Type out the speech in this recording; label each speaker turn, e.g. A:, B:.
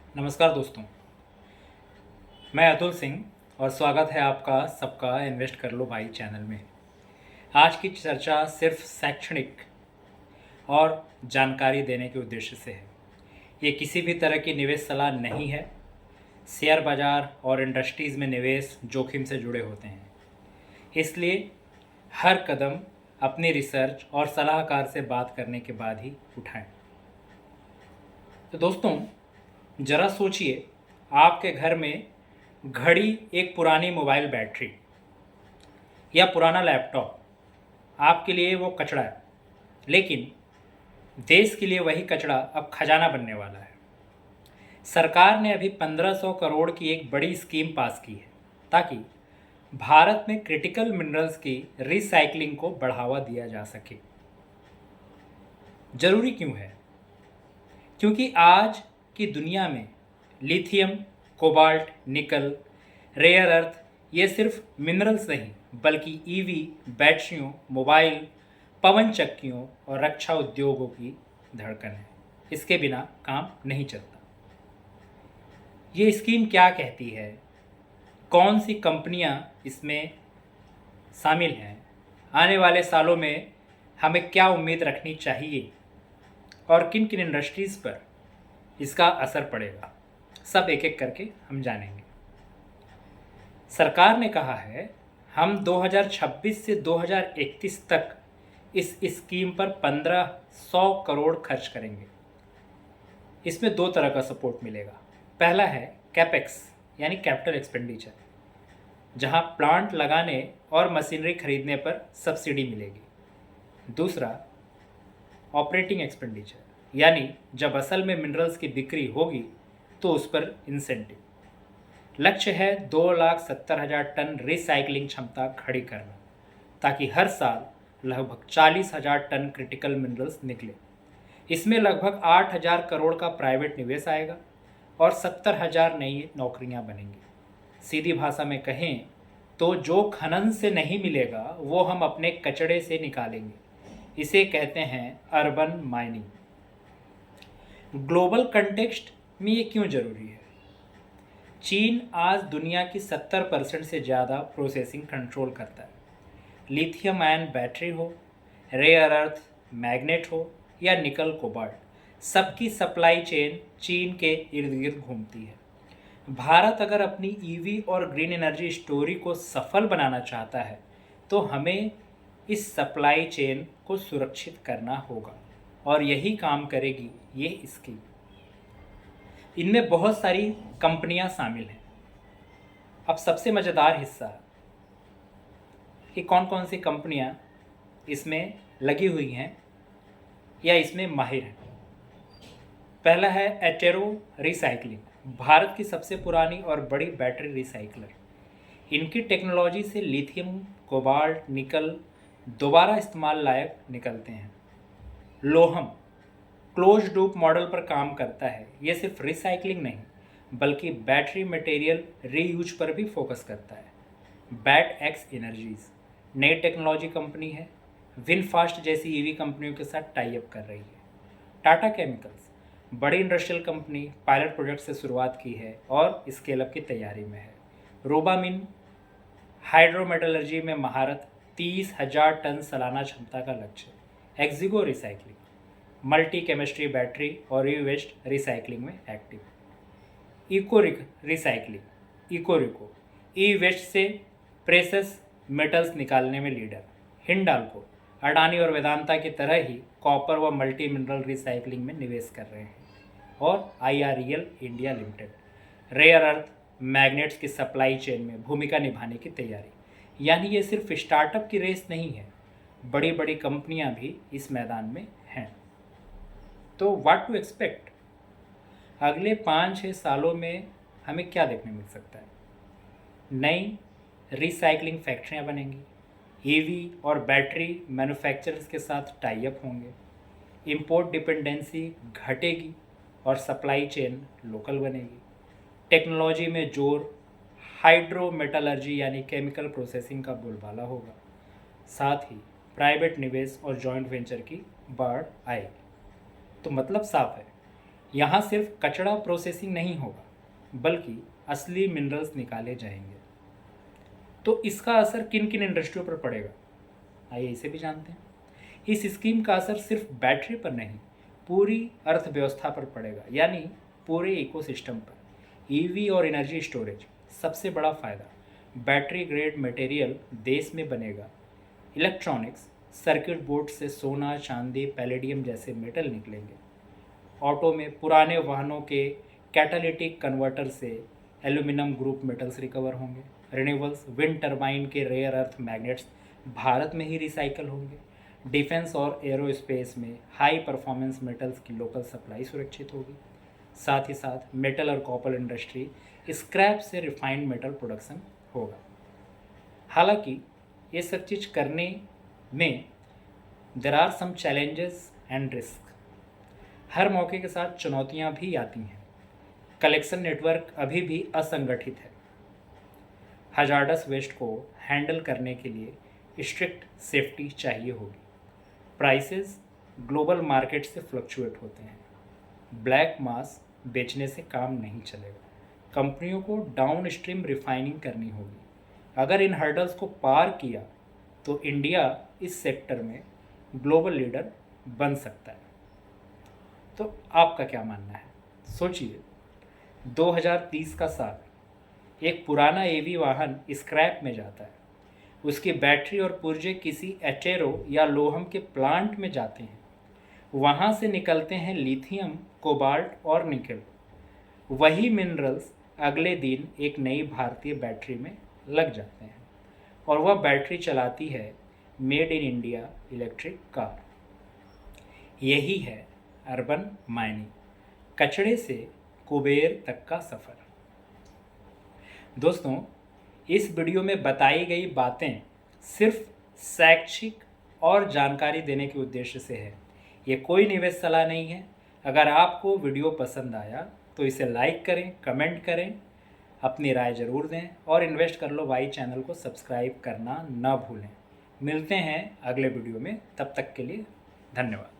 A: नमस्कार दोस्तों, मैं अतुल सिंह और स्वागत है आपका सबका इन्वेस्ट कर लो भाई चैनल में। आज की चर्चा सिर्फ शैक्षणिक और जानकारी देने के उद्देश्य से है। ये किसी भी तरह की निवेश सलाह नहीं है। शेयर बाजार और इंडस्ट्रीज़ में निवेश जोखिम से जुड़े होते हैं, इसलिए हर कदम अपनी रिसर्च और सलाहकार से बात करने के बाद ही उठाएं। तो दोस्तों, ज़रा सोचिए, आपके घर में घड़ी, एक पुरानी मोबाइल बैटरी या पुराना लैपटॉप आपके लिए वो कचरा है, लेकिन देश के लिए वही कचरा अब खजाना बनने वाला है। सरकार ने अभी 1500 करोड़ की एक बड़ी स्कीम पास की है ताकि भारत में क्रिटिकल मिनरल्स की रिसाइकलिंग को बढ़ावा दिया जा सके। जरूरी क्यों है? क्योंकि आज की दुनिया में लिथियम, कोबाल्ट, निकल, रेयर अर्थ ये सिर्फ मिनरल्स नहीं बल्कि ईवी, बैटरियों, मोबाइल, पवन चक्कियों और रक्षा उद्योगों की धड़कन है। इसके बिना काम नहीं चलता। ये स्कीम क्या कहती है? कौन सी कंपनियां इसमें शामिल हैं? आने वाले सालों में हमें क्या उम्मीद रखनी चाहिए और किन किन इंडस्ट्रीज़ पर इसका असर पड़ेगा, सब एक एक करके हम जानेंगे। सरकार ने कहा है हम 2026 से 2031 तक इस स्कीम पर 1500 करोड़ खर्च करेंगे। इसमें दो तरह का सपोर्ट मिलेगा। पहला है कैपेक्स यानी कैपिटल एक्सपेंडिचर, जहां प्लांट लगाने और मशीनरी खरीदने पर सब्सिडी मिलेगी। दूसरा ऑपरेटिंग एक्सपेंडिचर, यानी जब असल में मिनरल्स की बिक्री होगी तो उस पर इंसेंटिव। लक्ष्य है 2,70,000 टन रिसाइकलिंग क्षमता खड़ी करना, ताकि हर साल लगभग 40,000 टन क्रिटिकल मिनरल्स निकले। इसमें लगभग 8,000 करोड़ का प्राइवेट निवेश आएगा और 70,000 नई नौकरियां बनेंगी। सीधी भाषा में कहें तो जो खनन से नहीं मिलेगा वो हम अपने कचड़े से निकालेंगे। इसे कहते हैं अर्बन माइनिंग। ग्लोबल कंटेक्स्ट में ये क्यों जरूरी है? चीन आज दुनिया की 70% से ज़्यादा प्रोसेसिंग कंट्रोल करता है। लिथियम आयन बैटरी हो, रेयर अर्थ मैग्नेट हो या निकल कोबाल्ट, सबकी सप्लाई चेन चीन के इर्द गिर्द घूमती है। भारत अगर अपनी ईवी और ग्रीन एनर्जी स्टोरी को सफल बनाना चाहता है तो हमें इस सप्लाई चेन को सुरक्षित करना होगा, और यही काम करेगी ये स्कीम। इनमें बहुत सारी कंपनियां शामिल हैं। अब सबसे मज़ेदार हिस्सा कि कौन कौन सी कंपनियां इसमें लगी हुई हैं या इसमें माहिर हैं। पहला है एटेरो रिसाइकलिंग, भारत की सबसे पुरानी और बड़ी बैटरी रिसाइकलर। इनकी टेक्नोलॉजी से लिथियम, कोबाल्ट, निकल दोबारा इस्तेमाल लायक निकलते हैं। लोहम क्लोज लूप मॉडल पर काम करता है। ये सिर्फ रिसाइकलिंग नहीं बल्कि बैटरी मटेरियल रीयूज पर भी फोकस करता है। बैट एक्स एनर्जीज नई टेक्नोलॉजी कंपनी है, विनफास्ट जैसी ईवी कंपनियों के साथ टाई अप कर रही है। टाटा केमिकल्स बड़ी इंडस्ट्रियल कंपनी, पायलट प्रोजेक्ट से शुरुआत की है और स्केल अप की तैयारी में है। रोबामिन हाइड्रोमेटलर्जी में महारत, 30,000 टन सालाना क्षमता का लक्ष्य। Exigo recycling multi chemistry battery और ई वेस्ट रिसाइकलिंग में एक्टिव। इकोरिको ई वेस्ट से प्रेशस मेटल्स निकालने में लीडर। हिंडाल्को अडानी और वेदांता की तरह ही कॉपर व मल्टी मिनरल रिसाइकलिंग में निवेश कर रहे हैं। और IREL India Limited rare earth magnets की सप्लाई चेन में भूमिका निभाने की तैयारी। यानी ये सिर्फ स्टार्टअप की रेस नहीं है, बड़ी बड़ी कंपनियां भी इस मैदान में हैं। तो व्हाट टू एक्सपेक्ट? अगले 5-6 सालों में हमें क्या देखने मिल सकता है? नई रिसाइकलिंग फैक्ट्रियां बनेंगी, ईवी और बैटरी मैन्युफैक्चरर्स के साथ टाई अप होंगे, इंपोर्ट डिपेंडेंसी घटेगी और सप्लाई चेन लोकल बनेगी। टेक्नोलॉजी में जोर हाइड्रोमेटलर्जी यानी केमिकल प्रोसेसिंग का बोलबाला होगा। साथ ही प्राइवेट निवेश और जॉइंट वेंचर की बाढ़ आएगी। तो मतलब साफ है, यहाँ सिर्फ कचरा प्रोसेसिंग नहीं होगा बल्कि असली मिनरल्स निकाले जाएंगे। तो इसका असर किन किन इंडस्ट्रियों पर पड़ेगा, आइए इसे भी जानते हैं। इस स्कीम का असर सिर्फ बैटरी पर नहीं, पूरी अर्थव्यवस्था पर पड़ेगा, यानी पूरे इकोसिस्टम पर। ईवी और एनर्जी स्टोरेज सबसे बड़ा फायदा, बैटरी ग्रेड मटेरियल देश में बनेगा। इलेक्ट्रॉनिक्स सर्किट बोर्ड से सोना, चांदी, पैलेडियम जैसे मेटल निकलेंगे। ऑटो में पुराने वाहनों के कैटालिटिक कन्वर्टर से एल्यूमिनियम ग्रुप मेटल्स रिकवर होंगे। रिन्यूएबल्स, विंड टरबाइन के रेयर अर्थ मैग्नेट्स भारत में ही रिसाइकल होंगे। डिफेंस और एरोस्पेस में हाई परफॉर्मेंस मेटल्स की लोकल सप्लाई सुरक्षित होगी। साथ ही साथ मेटल और कॉपर इंडस्ट्री स्क्रैप से रिफाइंड मेटल प्रोडक्शन होगा। हालांकि ये सब चीज़ करने में देर are some challenges and risk. हर मौके के साथ चुनौतियां भी आती हैं। कलेक्शन नेटवर्क अभी भी असंगठित है। हजार्डस वेस्ट को हैंडल करने के लिए स्ट्रिक्ट सेफ्टी चाहिए होगी। प्राइसेस ग्लोबल मार्केट से फ्लक्चुएट होते हैं। ब्लैक मास बेचने से काम नहीं चलेगा। कंपनियों को डाउन स्ट्रीम रिफाइनिंग करनी होगी। अगर इन हर्डल्स को पार किया तो इंडिया इस सेक्टर में ग्लोबल लीडर बन सकता है। तो आपका क्या मानना है? सोचिए, 2030 का साल, एक पुराना एवी वाहन स्क्रैप में जाता है, उसकी बैटरी और पुर्जे किसी एटेरो या लोहम के प्लांट में जाते हैं, वहाँ से निकलते हैं लिथियम, कोबाल्ट और निकेल। वही मिनरल्स अगले दिन एक नई भारतीय बैटरी में लग जाते हैं और वह बैटरी चलाती है made in India electric car. यही है अर्बन माइनिंग, कचड़े से कुबेर तक का सफ़र। दोस्तों, इस वीडियो में बताई गई बातें सिर्फ शैक्षिक और जानकारी देने के उद्देश्य से है। ये कोई निवेश सलाह नहीं है। अगर आपको वीडियो पसंद आया तो इसे लाइक करें, कमेंट करें, अपनी राय ज़रूर दें और इन्वेस्ट कर लो भाई चैनल को सब्सक्राइब करना ना भूलें। मिलते हैं अगले वीडियो में, तब तक के लिए धन्यवाद।